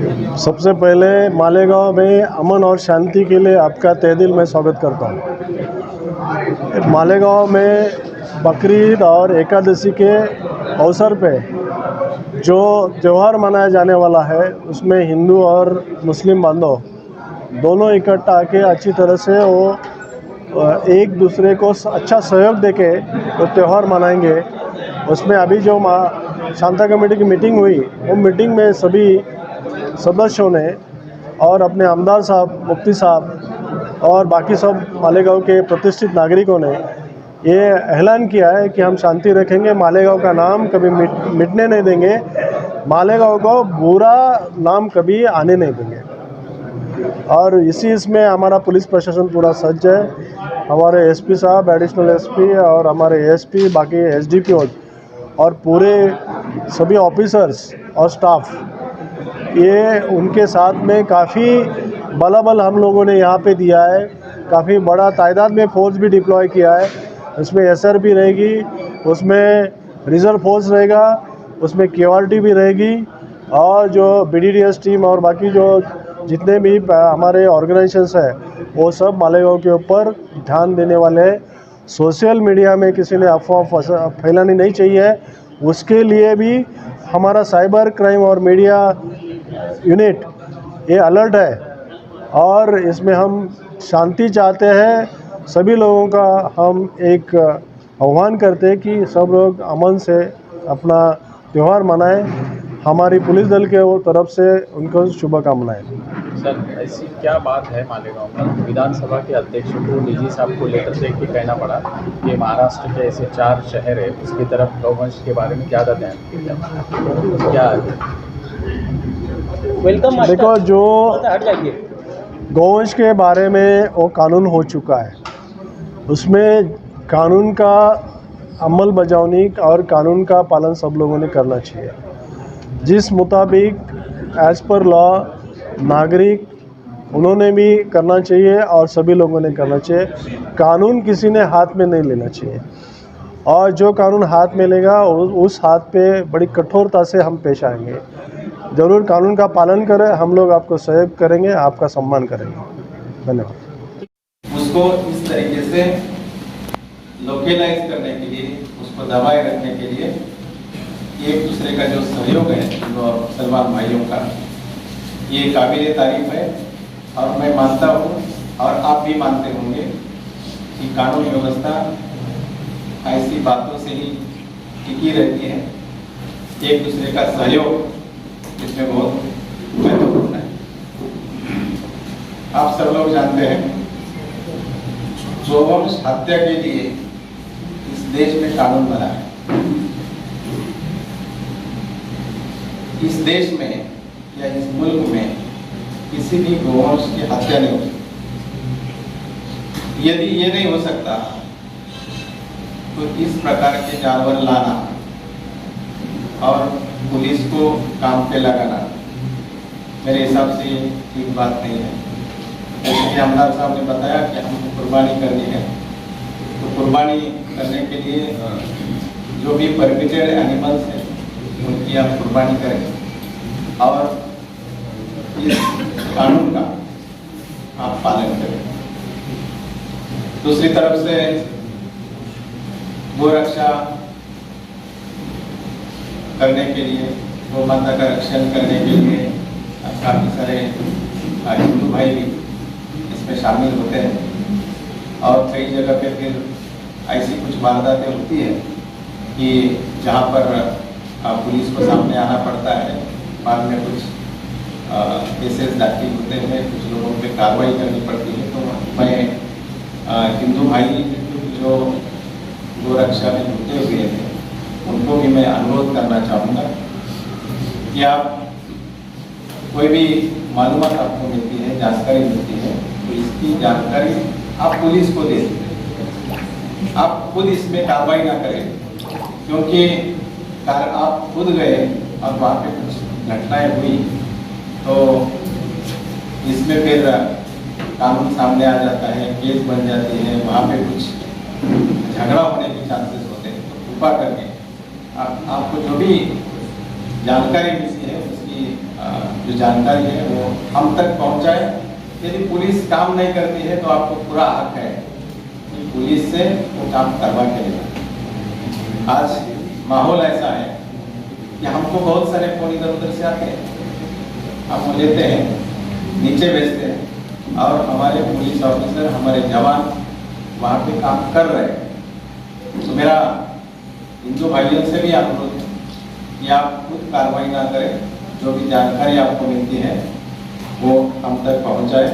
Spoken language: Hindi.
सबसे पहले मालेगांव में अमन और शांति के लिए आपका तहे दिल मैं स्वागत करता हूँ। मालेगांव में बकरीद और एकादशी के अवसर पे जो त्यौहार मनाया जाने वाला है उसमें हिंदू और मुस्लिम बांधव दोनों इकट्ठा आके अच्छी तरह से वो एक दूसरे को अच्छा सहयोग देके वो त्यौहार मनाएंगे। उसमें अभी जो शांता कमेटी की मीटिंग हुई वो मीटिंग में सभी सदस्यों ने और अपने आमदार साहब, मुफ्ती साहब और बाकी सब मालेगांव के प्रतिष्ठित नागरिकों ने ये ऐलान किया है कि हम शांति रखेंगे, मालेगांव का नाम कभी मिटने नहीं देंगे, मालेगांव को बुरा नाम कभी आने नहीं देंगे। और इसमें हमारा पुलिस प्रशासन पूरा सज्ज है। हमारे एसपी साहब, एडिशनल एसपी और हमारे एसपी, बाकी एसडीपी और पूरे सभी ऑफिसर्स और स्टाफ, ये उनके साथ में काफ़ी बलाबल हम लोगों ने यहाँ पे दिया है। काफ़ी बड़ा तादाद में फोर्स भी डिप्लॉय किया है। उसमें एसआरपी रहेगी, उसमें रिजर्व फोर्स रहेगा, उसमें केआरटी भी रहेगी और जो बीडीडीएस टीम और बाकी जो जितने भी हमारे ऑर्गेनाइजेशंस हैं वो सब मालेगांव के ऊपर ध्यान देने वाले हैं। सोशल मीडिया में किसी ने अफवाह फैलानी नहीं चाहिए, उसके लिए भी हमारा साइबर क्राइम और मीडिया यूनिट ये अलर्ट है और इसमें हम शांति चाहते हैं। सभी लोगों का हम एक आह्वान करते हैं कि सब लोग अमन से अपना त्यौहार मनाएं। हमारी पुलिस दल के वो तरफ से उनको शुभकामनाएं। सर, ऐसी क्या बात है मालेगांव में विधानसभा के अध्यक्ष को डीजी साहब को लेकर से ये कहना पड़ा कि महाराष्ट्र के ऐसे 4 शहर है उसकी तरफ गौवंश के बारे में ज़्यादा ध्यान क्या वेलकम। देखो, जो गौवंश के बारे में वो कानून हो चुका है, उसमें कानून का अमल बजावनी और कानून का पालन सब लोगों ने करना चाहिए। जिस मुताबिक एज़ पर लॉ नागरिक उन्होंने भी करना चाहिए और सभी लोगों ने करना चाहिए। कानून किसी ने हाथ में नहीं लेना चाहिए और जो कानून हाथ में लेगा उस हाथ पे बड़ी कठोरता से हम पेश आएंगे। ज़रूर कानून का पालन करें, हम लोग आपको सहयोग करेंगे, आपका सम्मान करेंगे। धन्यवाद। उसको इस तरीके से लोकलाइज करने के लिए, उसको दबाए रखने के लिए एक दूसरे का जो सहयोग है हिंदू और मुसलमान भाइयों का, ये काबिल तारीफ है। और मैं मानता हूँ और आप भी मानते होंगे कि कानून व्यवस्था ऐसी बातों से ही टिकी रहती है। एक दूसरे का सहयोग इसमें बहुत महत्वपूर्ण है। आप सब लोग जानते हैं गौवंश हत्या के लिए इस देश में कानून बना है। इस देश में या इस मुल्क में किसी भी गौवंश की हत्या नहीं हो सकती। यदि ये नहीं हो सकता तो इस प्रकार के जानवर लाना और पुलिस को काम पे लगाना मेरे हिसाब से ठीक बात नहीं है। जैसे कि आमदार साहब ने बताया कि हमको कुर्बानी करनी है, तो कुर्बानी करने के लिए जो भी परमिटेड एनिमल्स हैं उनकी आप कुर्बानी करें और इस कानून का आप पालन करें। दूसरी तरफ से गो रक्षा करने के लिए, गौ माता का रक्षण करने के लिए काफ़ी सारे हिंदू भाई भी इसमें शामिल होते हैं और कई जगह पे फिर ऐसी कुछ वारदातें होती है कि जहाँ पर पुलिस को सामने आना पड़ता है। बाद में कुछ केसेस दाखिल होते हैं, कुछ लोगों पे कार्रवाई करनी पड़ती है। तो मैं हिंदू भाई जो गो रक्षा में जुटे हुए थे उनको भी मैं अनुरोध करना चाहूँगा कि आप कोई भी मालूमात आपको मिलती है, जानकारी मिलती है, तो इसकी जानकारी आप पुलिस को दे दें। आप खुद इसमें कार्रवाई ना करें, क्योंकि आप खुद गए और वहाँ पे कुछ घटनाएं हुई तो इसमें फिर कानून सामने आ जाता है, केस बन जाती है, वहाँ पे कुछ झगड़ा होने के चांसेस होते हैं। तो कृपा करके आपको जो भी जानकारी मिलती है उसकी जो जानकारी है वो हम तक पहुंचाए। यदि पुलिस काम नहीं करती है तो आपको पूरा हक है कि पुलिस से वो काम करवा के लेना। आज माहौल ऐसा है कि हमको बहुत सारे फोन इधर उधर से आते हैं, हम वो लेते हैं, नीचे भेजते हैं और हमारे पुलिस ऑफिसर, हमारे जवान वहाँ पे काम कर रहे हैं। तो मेरा हिंदू भाइयों से भी अनुरोध है कि आप खुद कार्रवाई ना करें, जो भी जानकारी आपको मिलती है वो हम तक पहुँचाए।